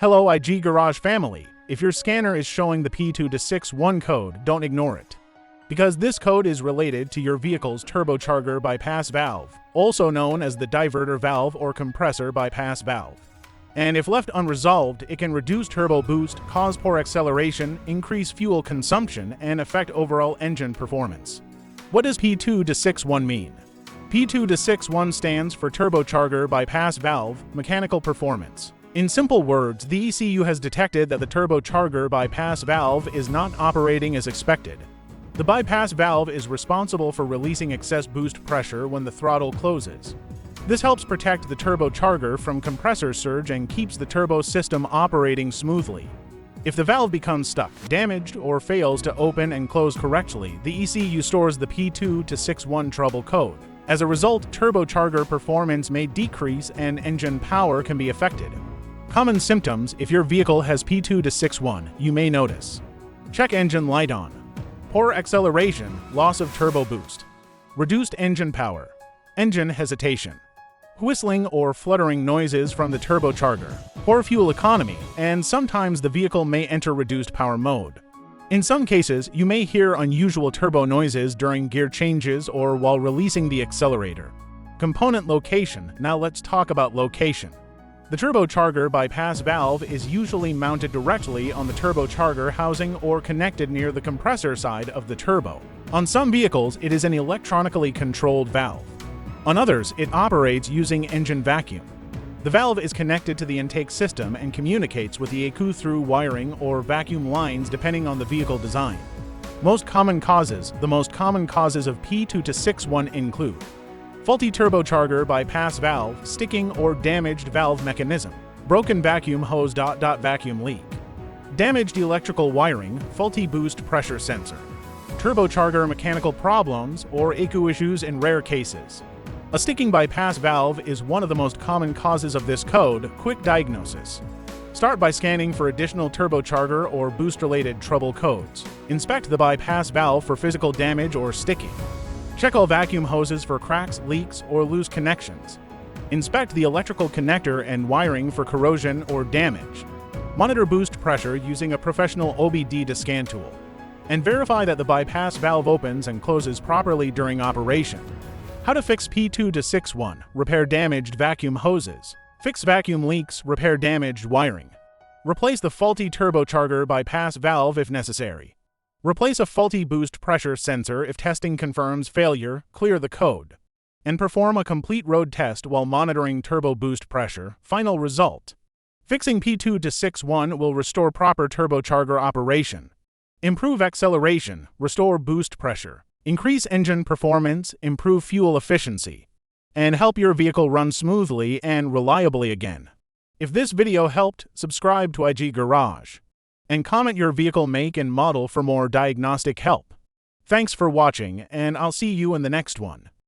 Hello IG Garage family, if your scanner is showing the P2261 code, don't ignore it. Because this code is related to your vehicle's turbocharger bypass valve, also known as the diverter valve or compressor bypass valve. And if left unresolved, it can reduce turbo boost, cause poor acceleration, increase fuel consumption, and affect overall engine performance. What does P2261 mean? P2261 stands for turbocharger bypass valve mechanical performance. In simple words, the ECU has detected that the turbocharger bypass valve is not operating as expected. The bypass valve is responsible for releasing excess boost pressure when the throttle closes. This helps protect the turbocharger from compressor surge and keeps the turbo system operating smoothly. If the valve becomes stuck, damaged, or fails to open and close correctly, the ECU stores the P2261 trouble code. As a result, turbocharger performance may decrease and engine power can be affected. Common symptoms: if your vehicle has P2261, you may notice: check engine light on, poor acceleration, loss of turbo boost, reduced engine power, engine hesitation, whistling or fluttering noises from the turbocharger, poor fuel economy, and sometimes the vehicle may enter reduced power mode. In some cases, you may hear unusual turbo noises during gear changes or while releasing the accelerator. Component location. Now let's talk about location. The turbocharger bypass valve is usually mounted directly on the turbocharger housing or connected near the compressor side of the turbo. On some vehicles, it is an electronically controlled valve. On others, it operates using engine vacuum. The valve is connected to the intake system and communicates with the ECU through wiring or vacuum lines depending on the vehicle design. The most common causes of P2261 include: faulty turbocharger bypass valve, sticking or damaged valve mechanism, broken vacuum hose vacuum leak, damaged electrical wiring, faulty boost pressure sensor, turbocharger mechanical problems or ECU issues in rare cases. A sticking bypass valve is one of the most common causes of this code. Quick diagnosis. Start by scanning for additional turbocharger or boost-related trouble codes. Inspect the bypass valve for physical damage or sticking. Check all vacuum hoses for cracks, leaks, or loose connections. Inspect the electrical connector and wiring for corrosion or damage. Monitor boost pressure using a professional obd2 scan tool. And verify that the bypass valve opens and closes properly during operation. How to fix P2261. Repair damaged vacuum hoses. Fix vacuum leaks, repair damaged wiring. Replace the faulty turbocharger bypass valve if necessary. Replace a faulty boost pressure sensor if testing confirms failure, clear the code. And perform a complete road test while monitoring turbo boost pressure. Final result: fixing P2261 will restore proper turbocharger operation, improve acceleration, restore boost pressure, increase engine performance, improve fuel efficiency, and help your vehicle run smoothly and reliably again. If this video helped, subscribe to IG Garage and comment your vehicle make and model for more diagnostic help. Thanks for watching, and I'll see you in the next one.